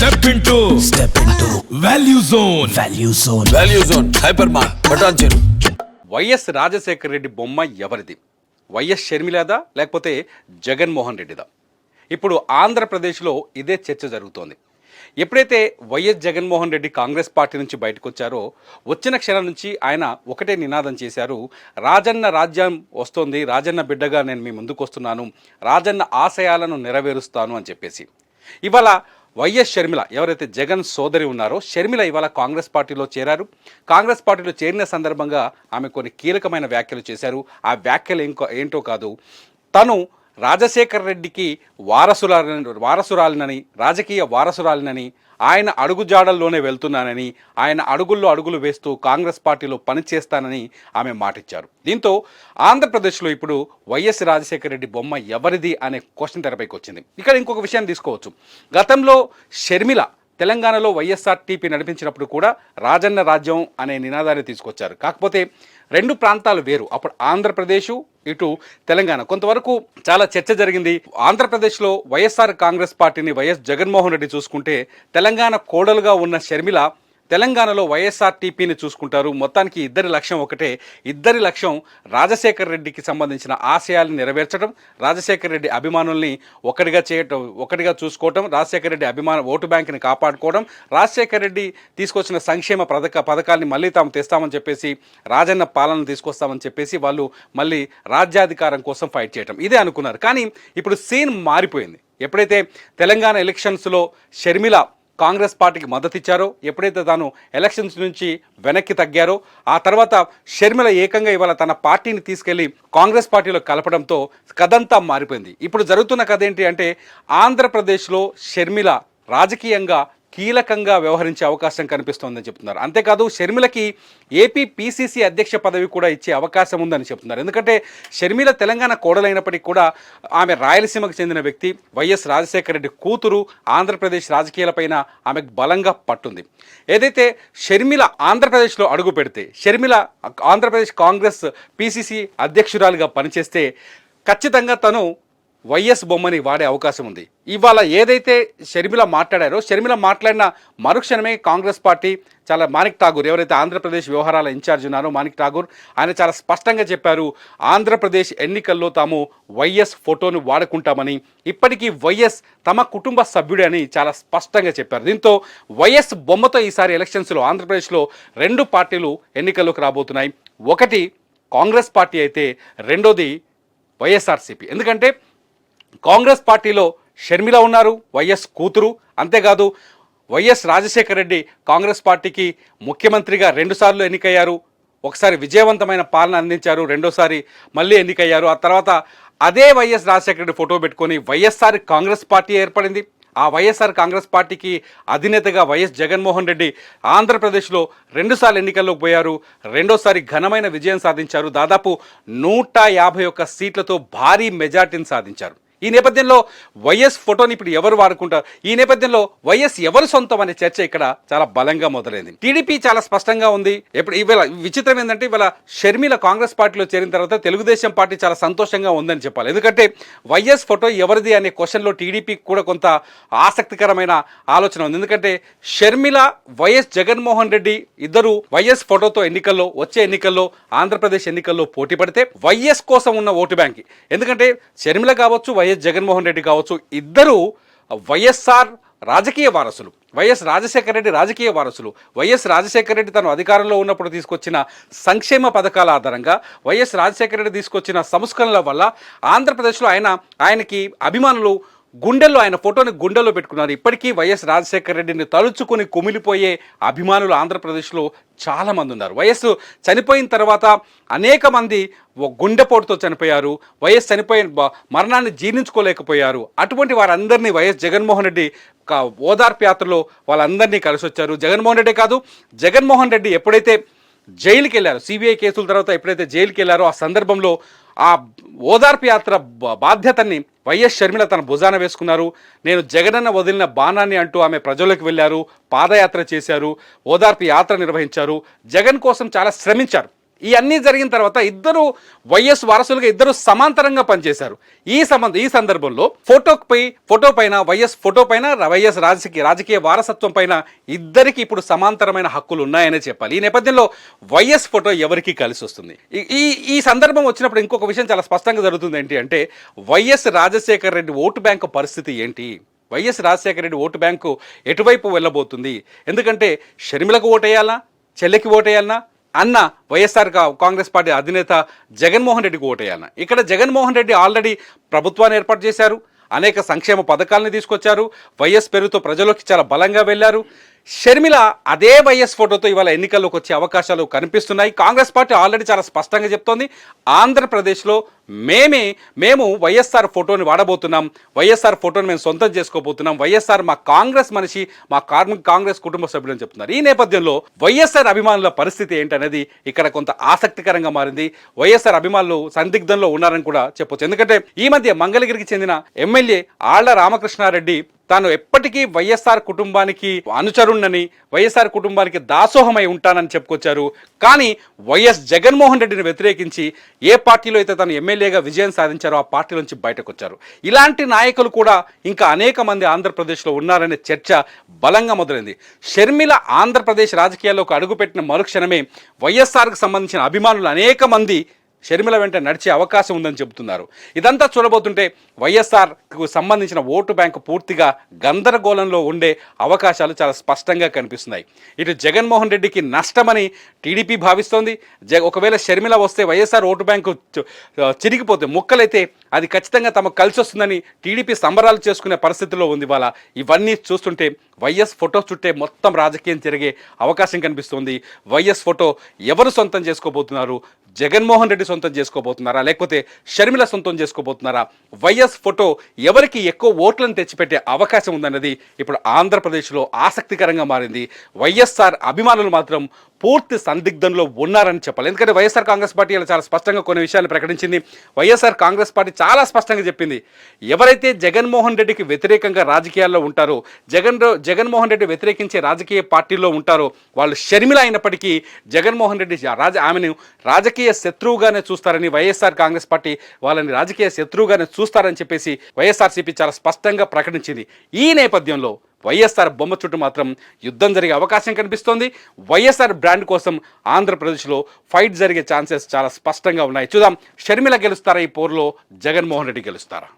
Step into Value Zone. Value zone hypermart బటాన్ చెరు. వైఎస్ రాజశేఖర రెడ్డి బొమ్మ ఎవరిది? వైఎస్ షర్మిలదా లేకపోతే జగన్మోహన్ రెడ్డిదా? ఇప్పుడు ఆంధ్రప్రదేశ్లో ఇదే చర్చ జరుగుతోంది. ఎప్పుడైతే వైఎస్ జగన్మోహన్ రెడ్డి కాంగ్రెస్ పార్టీ నుంచి బయటకు వచ్చారో వచ్చిన క్షణం నుంచి ఆయన ఒకటే నినాదం చేశారు, రాజన్న రాజ్యం వస్తోంది, రాజన్న బిడ్డగా నేను మీ ముందుకు వస్తున్నాను, రాజన్న ఆశయాలను నెరవేరుస్తాను అని చెప్పేసి. ఇవాళ వైఎస్ షర్మిల ఎవరైతే జగన్ సోదరి ఉన్నారో షర్మిల ఇవాళ కాంగ్రెస్ పార్టీలో చేరారు. కాంగ్రెస్ పార్టీలో చేరిన సందర్భంగా ఆమె కొన్ని కీలకమైన వ్యాఖ్యలు చేశారు. ఆ వ్యాఖ్యలు ఏంటో కాదు, తను రాజశేఖర రెడ్డికి వారసురాలినని, రాజకీయ వారసురాలినని, ఆయన అడుగుజాడల్లోనే వెళ్తున్నానని, ఆయన అడుగుల్లో అడుగులు వేస్తూ కాంగ్రెస్ పార్టీలో పనిచేస్తానని ఆమె మాటిచ్చారు. దీంతో ఆంధ్రప్రదేశ్లో ఇప్పుడు వైఎస్ రాజశేఖర రెడ్డి బొమ్మ ఎవరిది అనే క్వశ్చన్ తెరపైకి వచ్చింది. ఇక్కడ ఇంకొక విషయాన్ని తీసుకోవచ్చు. గతంలో షర్మిల తెలంగాణలో వైఎస్ఆర్టీపీ నడిపించినప్పుడు కూడా రాజన్న రాజ్యం అనే నినాదాన్ని తీసుకొచ్చారు. కాకపోతే రెండు ప్రాంతాలు వేరు. అప్పుడు ఆంధ్రప్రదేశ్, ఇటు తెలంగాణ. కొంతవరకు చాలా చర్చ జరిగింది. ఆంధ్రప్రదేశ్లో వైఎస్ఆర్ కాంగ్రెస్ పార్టీని వైఎస్ జగన్మోహన్ రెడ్డి చూసుకుంటే, తెలంగాణ కోడలుగా ఉన్న షర్మిల తెలంగాణలో వైఎస్ఆర్టీపీని చూసుకుంటారు. మొత్తానికి ఇద్దరి లక్ష్యం ఒకటే. ఇద్దరి లక్ష్యం రాజశేఖర రెడ్డికి సంబంధించిన ఆశయాలను నెరవేర్చడం, రాజశేఖర రెడ్డి అభిమానుల్ని ఒకటిగా చూసుకోవటం, రాజశేఖర రెడ్డి ఓటు బ్యాంకుని కాపాడుకోవడం, రాజశేఖర రెడ్డి తీసుకొచ్చిన సంక్షేమ పథకాల్ని మళ్ళీ తాము తెస్తామని చెప్పేసి, రాజన్న పాలన తీసుకొస్తామని చెప్పేసి వాళ్ళు మళ్ళీ రాజ్యాధికారం కోసం ఫైట్ చేయటం, ఇదే అనుకున్నారు. కానీ ఇప్పుడు సీన్ మారిపోయింది. ఎప్పుడైతే తెలంగాణ ఎలక్షన్స్లో షర్మిల కాంగ్రెస్ పార్టీకి మద్దతు ఇచ్చారో, ఎప్పుడైతే తాను ఎలక్షన్స్ నుంచి వెనక్కి తగ్గారో, ఆ తర్వాత షర్మిల ఏకంగా ఇవాళ తన పార్టీని తీసుకెళ్లి కాంగ్రెస్ పార్టీలో కలపడంతో కథంతా మారిపోయింది. ఇప్పుడు జరుగుతున్న కథ ఏంటి అంటే, ఆంధ్రప్రదేశ్లో షర్మిల రాజకీయంగా కీలకంగా వ్యవహరించే అవకాశం కనిపిస్తోందని చెప్తున్నారు. అంతేకాదు షర్మిలకి ఏపీ పీసీసీ అధ్యక్ష పదవి కూడా ఇచ్చే అవకాశం ఉందని చెప్తున్నారు. ఎందుకంటే షర్మిల తెలంగాణ కోడలైనప్పటికీ కూడా ఆమె రాయలసీమకు చెందిన వ్యక్తి, వైఎస్ రాజశేఖర రెడ్డి కూతురు. ఆంధ్రప్రదేశ్ రాజకీయాలపైన ఆమెకు బలంగా పట్టుంది. ఏదైతే షర్మిల ఆంధ్రప్రదేశ్లో అడుగు పెడితే, షర్మిల ఆంధ్రప్రదేశ్ కాంగ్రెస్ పీసీసీ అధ్యక్షురాలుగా పనిచేస్తే ఖచ్చితంగా తను వైఎస్ బొమ్మని వాడే అవకాశం ఉంది. ఇవాళ ఏదైతే షర్మిల మాట్లాడారో, షర్మిల మాట్లాడిన మరుక్షణమే కాంగ్రెస్ పార్టీ చాలా మాణిక్ ఠాగూర్, ఎవరైతే ఆంధ్రప్రదేశ్ వ్యవహారాల ఇన్ఛార్జ్ ఉన్నారో మాణిక్ ఠాగూర్, ఆయన చాలా స్పష్టంగా చెప్పారు, ఆంధ్రప్రదేశ్ ఎన్నికల్లో తాము వైఎస్ ఫోటోను వాడుకుంటామని, ఇప్పటికీ వైఎస్ తమ కుటుంబ సభ్యుడే అని చాలా స్పష్టంగా చెప్పారు. దీంతో వైఎస్ బొమ్మతో ఈసారి ఎలక్షన్స్లో ఆంధ్రప్రదేశ్లో రెండు పార్టీలు ఎన్నికల్లోకి రాబోతున్నాయి. ఒకటి కాంగ్రెస్ పార్టీ అయితే రెండోది వైఎస్ఆర్సీపీ. ఎందుకంటే కాంగ్రెస్ పార్టీలో షర్మిల ఉన్నారు, వైఎస్ కూతురు. అంతేకాదు వైఎస్ రాజశేఖర రెడ్డి కాంగ్రెస్ పార్టీకి ముఖ్యమంత్రిగా 2 సార్లు ఎన్నికయ్యారు. ఒకసారి విజయవంతమైన పాలన అందించారు, రెండోసారి మళ్ళీ ఎన్నికయ్యారు. ఆ తర్వాత అదే వైఎస్ రాజశేఖర రెడ్డి ఫోటో పెట్టుకొని వైఎస్ఆర్ కాంగ్రెస్ పార్టీ ఏర్పడింది. ఆ వైఎస్ఆర్ కాంగ్రెస్ పార్టీకి అధినేతగా వైఎస్ జగన్మోహన్ రెడ్డి ఆంధ్రప్రదేశ్లో 2 సార్లు ఎన్నికల్లోకి పోయారు, రెండోసారి ఘనమైన విజయం సాధించారు. దాదాపు 151 సీట్లతో భారీ మెజార్టీని సాధించారు. ఈ నేపథ్యంలో వైఎస్ ఫోటోని ఇప్పుడు ఎవరు వాడుకుంటారు, ఈ నేపథ్యంలో వైఎస్ ఎవరు సొంతం అనే చర్చ ఇక్కడ చాలా బలంగా మొదలైంది. టీడీపీ చాలా స్పష్టంగా ఉంది. ఇవాళ విచిత్రం ఏంటంటే, ఇవాళ షర్మిల కాంగ్రెస్ పార్టీలో చేరిన తర్వాత తెలుగుదేశం పార్టీ చాలా సంతోషంగా ఉందని చెప్పాలి. ఎందుకంటే వైఎస్ ఫోటో ఎవరిది అనే క్వశ్చన్లో టీడీపీకి కూడా కొంత ఆసక్తికరమైన ఆలోచన ఉంది. ఎందుకంటే షర్మిల, వైఎస్ జగన్మోహన్ రెడ్డి ఇద్దరు వైఎస్ ఫోటోతో వచ్చే ఎన్నికల్లో ఆంధ్రప్రదేశ్ ఎన్నికల్లో పోటీ పడితే వైఎస్ కోసం ఉన్న ఓటు బ్యాంక్, ఎందుకంటే షర్మిల కావచ్చు, వైఎస్ జగన్మోహన్ రెడ్డి కావచ్చు, ఇద్దరు వైఎస్ఆర్ రాజకీయ వారసులు, వైఎస్ రాజశేఖర రెడ్డి రాజకీయ వారసులు. వైఎస్ రాజశేఖర రెడ్డి తను అధికారంలో ఉన్నప్పుడు తీసుకొచ్చిన సంక్షేమ పథకాల ఆధారంగా, వైఎస్ రాజశేఖర రెడ్డి తీసుకొచ్చిన సంస్కరణల వల్ల ఆంధ్రప్రదేశ్లో ఆయనకి అభిమానులు గుండెల్లో, ఆయన ఫోటోని గుండెల్లో పెట్టుకున్నారు. ఇప్పటికీ వైఎస్ రాజశేఖర రెడ్డిని తలుచుకుని కుమిలిపోయే అభిమానులు ఆంధ్రప్రదేశ్లో చాలామంది ఉన్నారు. వైఎస్ చనిపోయిన తర్వాత అనేక మంది గుండెపోటుతో చనిపోయారు. వైఎస్ చనిపోయిన మరణాన్ని జీర్ణించుకోలేకపోయారు. అటువంటి వారందరినీ వైఎస్ జగన్మోహన్ రెడ్డి ఓదార్పు యాత్రలో వాళ్ళందరినీ కలిసి వచ్చారు. జగన్మోహన్ రెడ్డే కాదు, జగన్మోహన్ రెడ్డి ఎప్పుడైతే జైలుకి వెళ్ళారో, సిబిఐ కేసుల తర్వాత ఎప్పుడైతే జైలుకి వెళ్ళారో, ఆ సందర్భంలో ఆ ఓదార్పు యాత్ర బాధ్యతని వైఎస్ షర్మిల తన భుజాన వేసుకున్నారు. నేను జగనన్న వదిలిన బాణాన్ని అంటూ ఆమె ప్రజలకు వెళ్ళారు, పాదయాత్ర చేశారు, ఓదార్పు యాత్ర నిర్వహించారు, జగన్ కోసం చాలా శ్రమించారు. ఇవన్నీ జరిగిన తర్వాత ఇద్దరు వైఎస్ వారసులుగా ఇద్దరు సమాంతరంగా పనిచేశారు. ఈ సందర్భంలో ఫోటో పైన వైఎస్ రాజకీయ వారసత్వం పైన ఇద్దరికి ఇప్పుడు సమాంతరమైన హక్కులు ఉన్నాయనే చెప్పాలి. ఈ నేపథ్యంలో వైఎస్ ఫోటో ఎవరికి కలిసి వస్తుంది? ఈ సందర్భం వచ్చినప్పుడు ఇంకొక విషయం చాలా స్పష్టంగా జరుగుతుంది. ఏంటి అంటే YS Rajasekhara Reddy vote bank పరిస్థితి ఏంటి? YS Rajasekhara Reddy vote bank ఎటువైపు వెళ్ళబోతుంది? ఎందుకంటే షర్మిలకు ఓటేయాలనా, చెల్లెకి ఓటేయాలనా, అన్న వైఎస్ఆర్ కాంగ్రెస్ పార్టీ అధినేత జగన్మోహన్ రెడ్డికి ఓటేయాలనా? ఇక్కడ జగన్మోహన్ రెడ్డి ఆల్రెడీ ప్రభుత్వాన్ని ఏర్పాటు చేశారు, అనేక సంక్షేమ పథకాలను తీసుకొచ్చారు, వైఎస్ పేరుతో ప్రజలోకి చాలా బలంగా వెళ్ళారు. షర్మిల అదే వైఎస్ ఫోటోతో ఇవాళ ఎన్నికల్లోకి వచ్చే అవకాశాలు కనిపిస్తున్నాయి. కాంగ్రెస్ పార్టీ ఆల్రెడీ చాలా స్పష్టంగా చెప్తోంది, ఆంధ్రప్రదేశ్లో మేము వైఎస్ఆర్ ఫోటోని వాడబోతున్నాం, వైఎస్ఆర్ ఫోటోని మేము సొంతం చేసుకోబోతున్నాం, వైఎస్ఆర్ మా కాంగ్రెస్ మనిషి, మా కాంగ్రెస్ కుటుంబ సభ్యులు అని చెప్తున్నారు. ఈ నేపథ్యంలో వైఎస్ఆర్ అభిమానుల పరిస్థితి ఏంటనేది ఇక్కడ కొంత ఆసక్తికరంగా మారింది. వైఎస్ఆర్ అభిమానులు సందిగ్ధంలో ఉన్నారని కూడా చెప్పొచ్చు. ఎందుకంటే ఈ మధ్య మంగళగిరికి చెందిన ఎమ్మెల్యే ఆళ్ల రామకృష్ణారెడ్డి తాను ఎప్పటికీ వైఎస్ఆర్ కుటుంబానికి అనుచరుణ్ణని, వైఎస్ఆర్ కుటుంబానికి దాసోహమై ఉంటానని చెప్పుకొచ్చారు. కానీ వైఎస్ జగన్మోహన్ రెడ్డిని వ్యతిరేకించి ఏ పార్టీలో అయితే తను ఎమ్మెల్యేగా విజయం సాధించారో ఆ పార్టీ నుంచి బయటకు వచ్చారు. ఇలాంటి నాయకులు కూడా ఇంకా అనేక మంది ఆంధ్రప్రదేశ్లో ఉన్నారనే చర్చ బలంగా మొదలైంది. షర్మిల ఆంధ్రప్రదేశ్ రాజకీయాల్లోకి అడుగుపెట్టిన మరుక్షణమే వైఎస్ఆర్కి సంబంధించిన అభిమానులు అనేక మంది షర్మిల వెంట నడిచే అవకాశం ఉందని చెబుతున్నారు. ఇదంతా చూడబోతుంటే వైఎస్ఆర్కు సంబంధించిన ఓటు బ్యాంకు పూర్తిగా గందరగోళంలో ఉండే అవకాశాలు చాలా స్పష్టంగా కనిపిస్తున్నాయి. ఇటు జగన్మోహన్ రెడ్డికి నష్టమని టీడీపీ భావిస్తోంది. ఒకవేళ షర్మిల వస్తే వైఎస్ఆర్ ఓటు బ్యాంకు చిరిగిపోతే, ముక్కలైతే అది ఖచ్చితంగా తమకు కలిసి వస్తుందని టీడీపీ సంబరాలు చేసుకునే పరిస్థితిలో ఉంది. ఇవాళ ఇవన్నీ చూస్తుంటే వైఎస్ ఫోటో చుట్టే మొత్తం రాజకీయం జరిగే అవకాశం కనిపిస్తుంది. వైఎస్ ఫోటో ఎవరు సొంతం చేసుకోబోతున్నారు? జగన్మోహన్ రెడ్డి సొంతం చేసుకోబోతున్నారా, లేకపోతే షర్మిల సొంతం చేసుకోబోతున్నారా? వైఎస్ ఫోటో ఎవరికి ఎక్కువ ఓట్లను తెచ్చిపెట్టే అవకాశం ఉందన్నది ఇప్పుడు ఆంధ్రప్రదేశ్లో ఆసక్తికరంగా మారింది. వైఎస్ఆర్ అభిమానులు మాత్రం పూర్తి సందిగ్ధంలో ఉన్నారని చెప్పాలి. ఎందుకంటే వైఎస్ఆర్ కాంగ్రెస్ పార్టీ చాలా స్పష్టంగా కొన్ని విషయాలు ప్రకటించింది. వైఎస్ఆర్ కాంగ్రెస్ పార్టీ చాలా స్పష్టంగా చెప్పింది, ఎవరైతే జగన్మోహన్ రెడ్డికి వ్యతిరేకంగా రాజకీయాల్లో ఉంటారో, జగన్మోహన్ రెడ్డి వ్యతిరేకించే రాజకీయ పార్టీల్లో ఉంటారో వాళ్ళు షర్మిల అయినప్పటికీ జగన్మోహన్ రెడ్డి ఆమెను రాజకీయ శత్రువుగానే చూస్తారని, వైఎస్ఆర్ కాంగ్రెస్ పార్టీ వాళ్ళని రాజకీయ శత్రువుగానే చూస్తారని చెప్పేసి వైఎస్ఆర్సీపీ చాలా స్పష్టంగా ప్రకటించింది. ఈ నేపథ్యంలో వైఎస్ఆర్ బొమ్మ చుట్టూ మాత్రం యుద్ధం జరిగే అవకాశం కనిపిస్తోంది. వైఎస్ఆర్ బ్రాండ్ కోసం ఆంధ్రప్రదేశ్లో ఫైట్ జరిగే ఛాన్సెస్ చాలా స్పష్టంగా ఉన్నాయి. చూద్దాం, షర్మిల గెలుస్తారా ఈ పోరులో, జగన్మోహన్ రెడ్డి గెలుస్తారా?